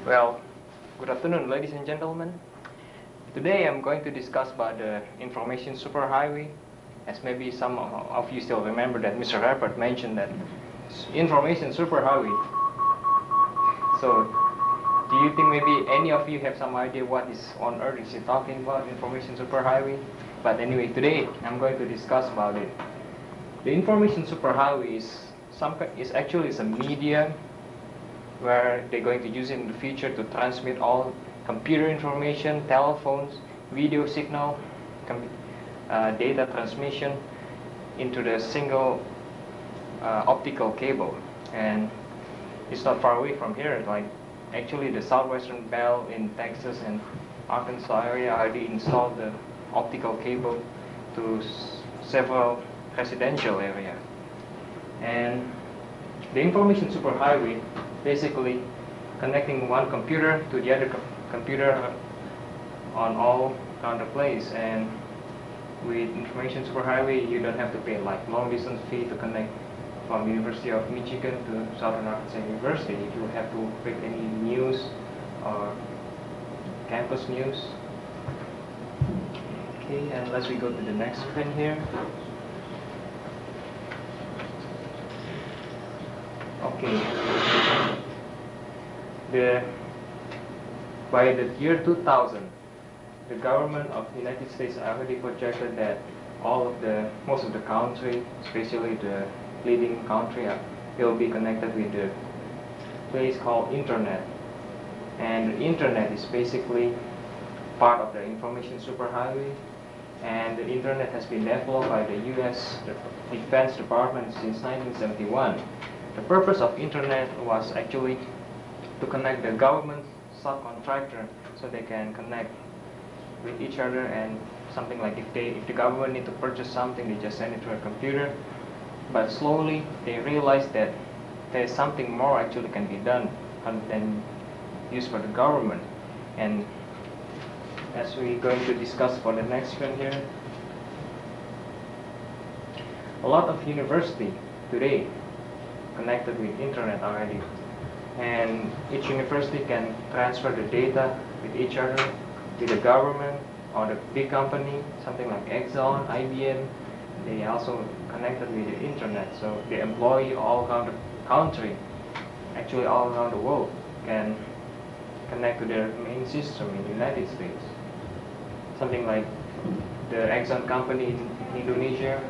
Well, good afternoon, ladies and gentlemen. Today I'm going to discuss about the information superhighway. As maybe some of you still remember that Mr. Reppert mentioned that information superhighway. So, do you think maybe any of you have some idea what is on earth is he talking about, information superhighway? But anyway, today I'm going to discuss about it. The information superhighway is actually a media where they're going to use it in the future to transmit all computer information, telephones, video signal, data transmission into the single optical cable. And it's not far away from here. Like actually the southwestern belt in Texas and Arkansas area already installed the optical cable to several residential area. And the information superhighway basically connecting one computer to the other computer on all kind of place. And with information superhighway, you don't have to pay like long distance fee to connect from University of Michigan to Southern Arkansas University if you have to read any news or campus news. Okay, and let's go to the next screen here. Okay. By the year 2000, the government of the United States already projected that most of the country, especially the leading country, will be connected with the place called Internet. And the Internet is basically part of the information superhighway. And the Internet has been developed by the U.S. Defense Department since 1971. The purpose of Internet was actually to connect the government subcontractor so they can connect with each other, and something like if the government need to purchase something, they just send it to a computer. But slowly they realized that there's something more actually can be done than used for the government. And as we're going to discuss for the next one here, a lot of university today connected with Internet already, and each university can transfer the data with each other, with the government or the big company, something like Exxon, IBM. They also connected with the Internet, so the employee all around the country, actually all around the world, can connect to their main system in the United States. Something like the Exxon company in Indonesia,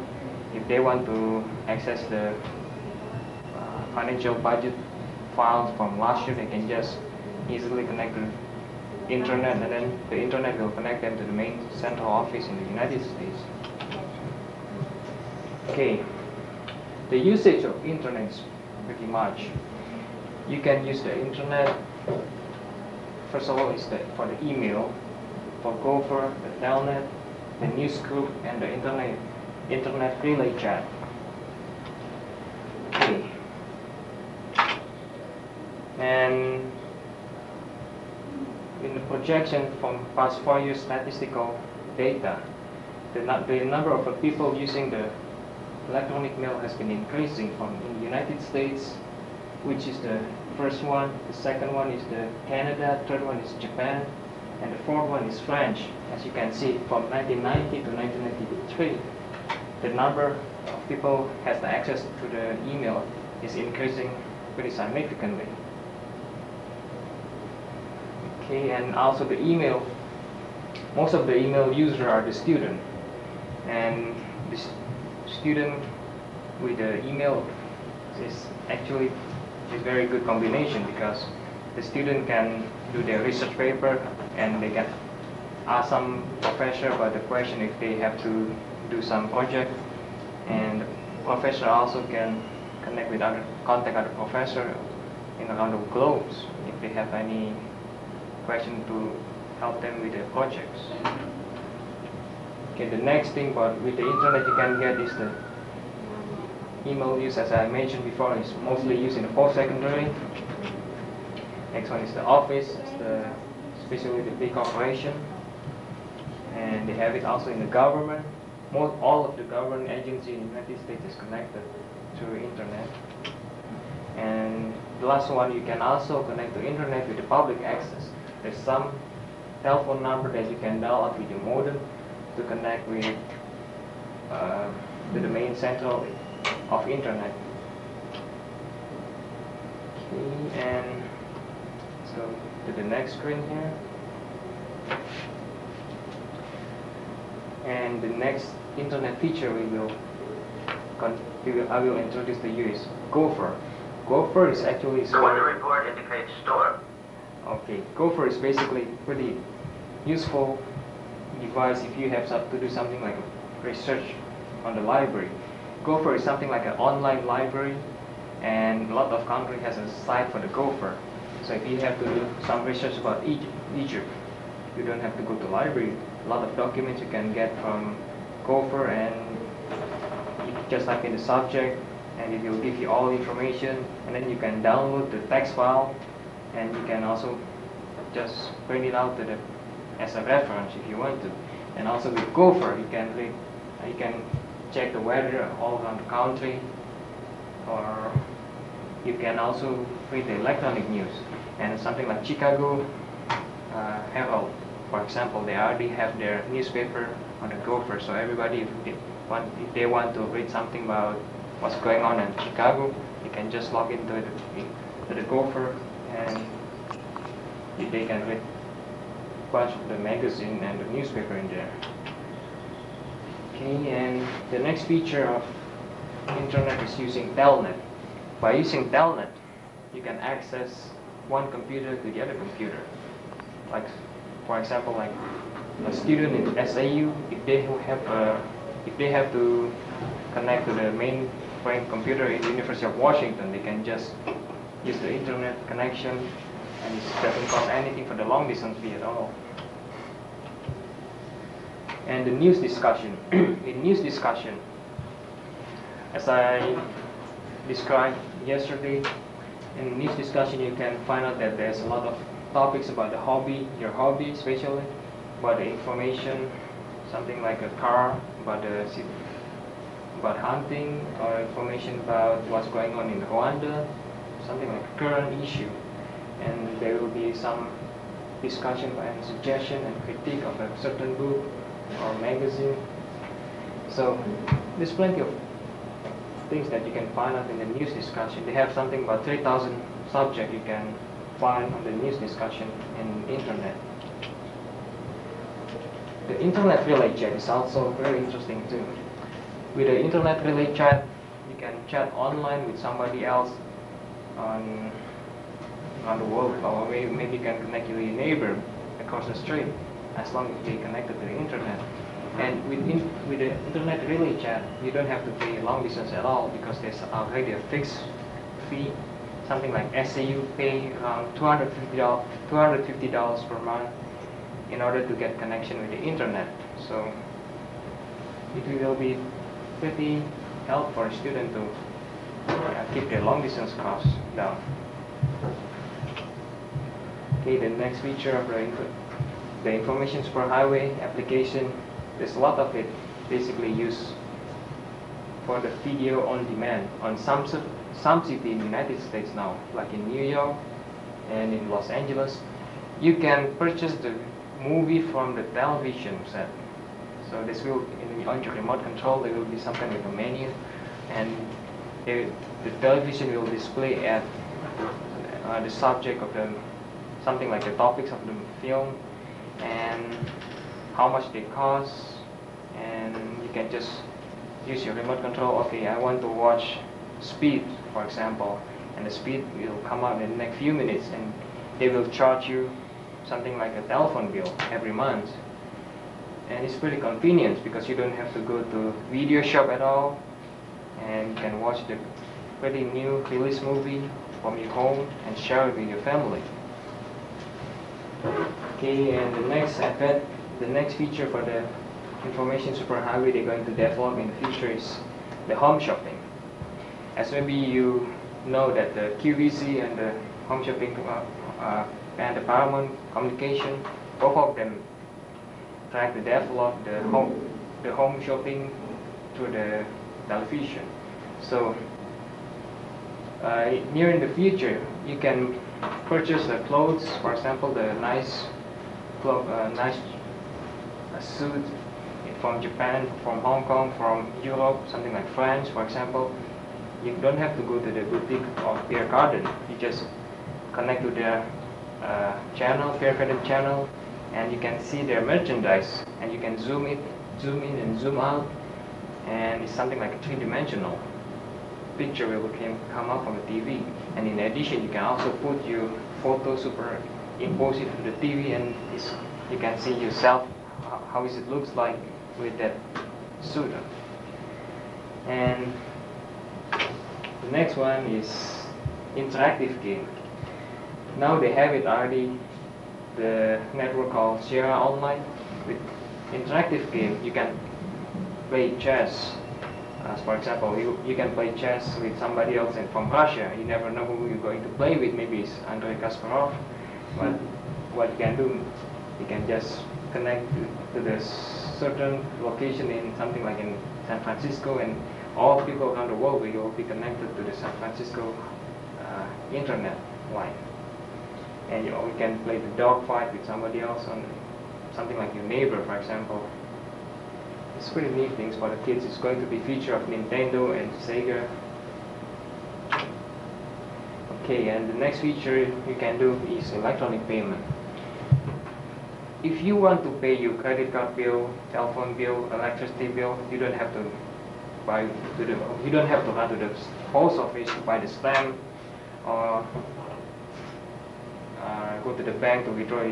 if they want to access the financial budget files from last year, they can just easily connect to the Internet, and then the Internet will connect them to the main central office in the United States. Okay, the usage of Internet is pretty much. You can use the Internet. First of all, is for the email, for Gopher, the Telnet, the news group, and the Internet relay chat. Okay. And in the projection from past 4 years statistical data, the number of people using the electronic mail has been increasing from in the United States, which is the first one, the second one is the Canada, third one is Japan, and the fourth one is French. As you can see, from 1990 to 1993, the number of people has the access to the email is increasing pretty significantly. Okay, and also the email, most of the email users are the student, and this student with the email is actually a very good combination, because the student can do their research paper and they can ask some professor about the question if they have to do some project, and the professor also can connect with contact other professor in around the globe if they have any question to help them with their projects. Okay, the next thing with the Internet you can get is the email use, as I mentioned before, is mostly used in the post-secondary. Next one is the office, it's the especially the big corporation, and they have it also in the government. All of the government agencies in the United States is connected through internet. And the last one, you can also connect to internet with the public access. There's some telephone number that you can dial up with your modem to connect with to the main central of internet. Okay, and let's go to the next screen here. And the next internet feature I will introduce to you is Gopher. Gopher is actually The weather report indicates storm. Okay, Gopher is basically pretty useful device if you have to do something like research on the library. Gopher is something like an online library, and a lot of countries has a site for the Gopher. So if you have to do some research about Egypt, you don't have to go to library. A lot of documents you can get from Gopher, and you just type in the subject and it will give you all the information, and then you can download the text file, and you can also just print it out as a reference if you want to. And also with Gopher you can check the weather all around the country, or you can also read the electronic news. And something like Chicago Herald, for example, they already have their newspaper on the Gopher, so everybody, if they want to read something about what's going on in Chicago, you can just log into the Gopher, and they can read a bunch of the magazine and the newspaper in there. Okay, and the next feature of internet is using telnet. By using telnet, you can access one computer to the other computer. Like, for example, like a student in SAU, if they have to connect to the mainframe computer in the University of Washington, they can just use the internet connection, and it doesn't cost anything for the long distance fee at all. And the news discussion. In news discussion, as I described yesterday, in news discussion you can find out that there's a lot of topics about your hobby especially, about the information, something like a car, about hunting, or information about what's going on in Rwanda, something like a current issue. And there will be some discussion and suggestion and critique of a certain book or magazine. So there's plenty of things that you can find out in the news discussion. They have something about 3,000 subjects you can find on the news discussion in the internet. The internet relay chat is also very interesting too. With the internet relay chat, you can chat online with somebody else on the world, or maybe you can connect with your neighbor across the street, as long as they connected to the internet. And with the internet relay chat, you don't have to pay long distance at all, because there's already a fixed fee. Something like SAU pay around $250 per month in order to get connection with the internet. So it will be pretty helpful for a student to keep their long distance costs down. Okay, the next feature of the information superhighway application, there's a lot of it basically used for the video on demand on some city in the United States now, like in New York and in Los Angeles. You can purchase the movie from the television set. So this will, on your remote control, there will be some kind of a menu, and the television will display at the subject of something like the topics of the film, and how much they cost, and you can just use your remote control. Okay, I want to watch Speed, for example, and the Speed will come out in the next few minutes, and they will charge you something like a telephone bill every month. And it's pretty convenient because you don't have to go to video shop at all, and you can watch the pretty new release movie from your home and share it with your family. Okay, and the next feature for the information superhighway they're going to develop in the future is the home shopping. As maybe you know that the QVC and the home shopping and the Paramount Communication, both of them try to develop the home shopping through the television. So near in the future, you can purchase the clothes, for example, the nice suit from Japan, from Hong Kong, from Europe, something like France, for example. You don't have to go to the boutique or Beer Garden. You just connect to their channel, Beer Garden channel, and you can see their merchandise, and you can zoom in and zoom out, and it's something like a three-dimensional picture will come up from the TV. And in addition, you can also put your photo superimpose it to the TV, and you can see yourself how it looks like with that suit. And the next one is interactive game. Now they have it already, the network called Sierra Online. With interactive game, you can play chess. For example, you can play chess with somebody else from Russia. You never know who you're going to play with. Maybe it's Andrei Kasparov. But what you can do, you can just connect to the certain location in something like in San Francisco, and all people around the world will be connected to the San Francisco internet line. And you can play the dog fight with somebody else on something like your neighbor, for example. It's pretty neat things for the kids. It's going to be feature of Nintendo and Sega. Okay, and the next feature you can do is electronic payment. If you want to pay your credit card bill, telephone bill, electricity bill, you don't have to run to the post office to buy the stamp, or go to the bank to withdraw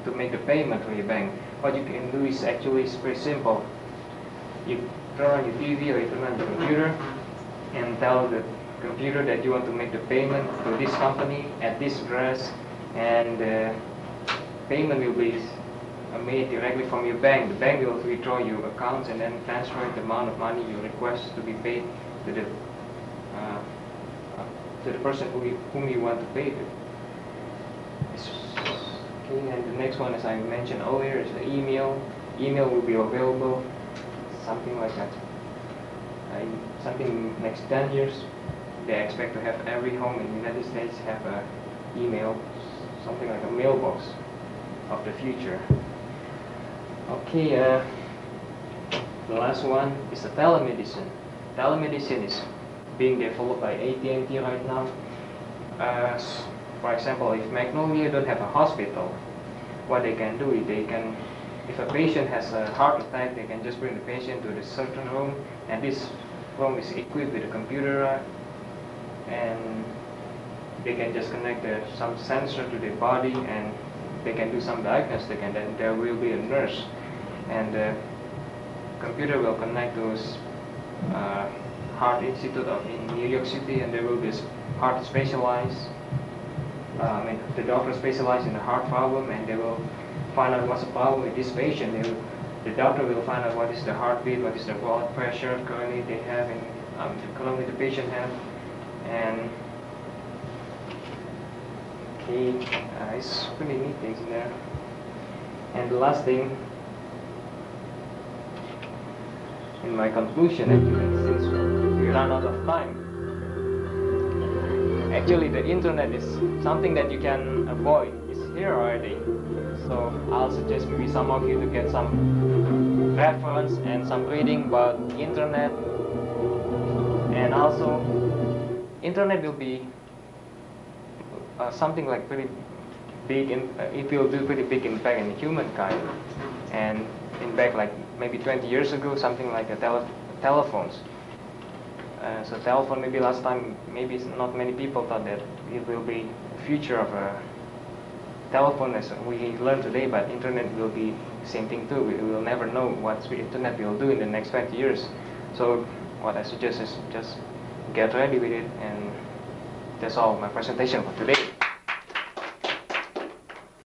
to make the payment for your bank. What you can do is actually pretty simple. You turn on your TV or you turn on your computer and tell the computer that you want to make the payment to this company at this address, and the payment will be made directly from your bank. The bank will withdraw your accounts and then transfer the amount of money you request to be paid to the person whom you want to pay to. Okay, and the next one, as I mentioned earlier, is the email. Email will be available, something like that. Something next 10 years, they expect to have every home in the United States have an email, something like a mailbox of the future. Okay, the last one is the telemedicine. Telemedicine is being developed by AT&T right now. For example, if Magnolia don't have a hospital, what they can do is if a patient has a heart attack, they can just bring the patient to the certain room, and this room is equipped with a computer, and they can just connect some sensor to the body, and they can do some diagnostic, and then there will be a nurse, and the computer will connect to Heart Institute in New York City, and there will be heart specialized. The doctor specializes in the heart problem, and they will find out what's the problem with this patient. The doctor will find out what is the heartbeat, what is the blood pressure currently they have, currently the patient have, and okay, it's pretty neat things in there. And the last thing, in my conclusion, actually, since we run out of time, actually the internet is something that you can avoid. It's here already. So I'll suggest maybe some of you to get some reference and some reading about the internet. And also, internet will be something like pretty big, it will do pretty big impact in humankind. And in back like maybe 20 years ago, something like telephones. So telephone, maybe last time, maybe not many people thought that it will be the future of a telephone as we learn today, but internet will be the same thing too. We will never know what the internet will do in the next 20 years. So what I suggest is just get ready with it, and that's all my presentation for today.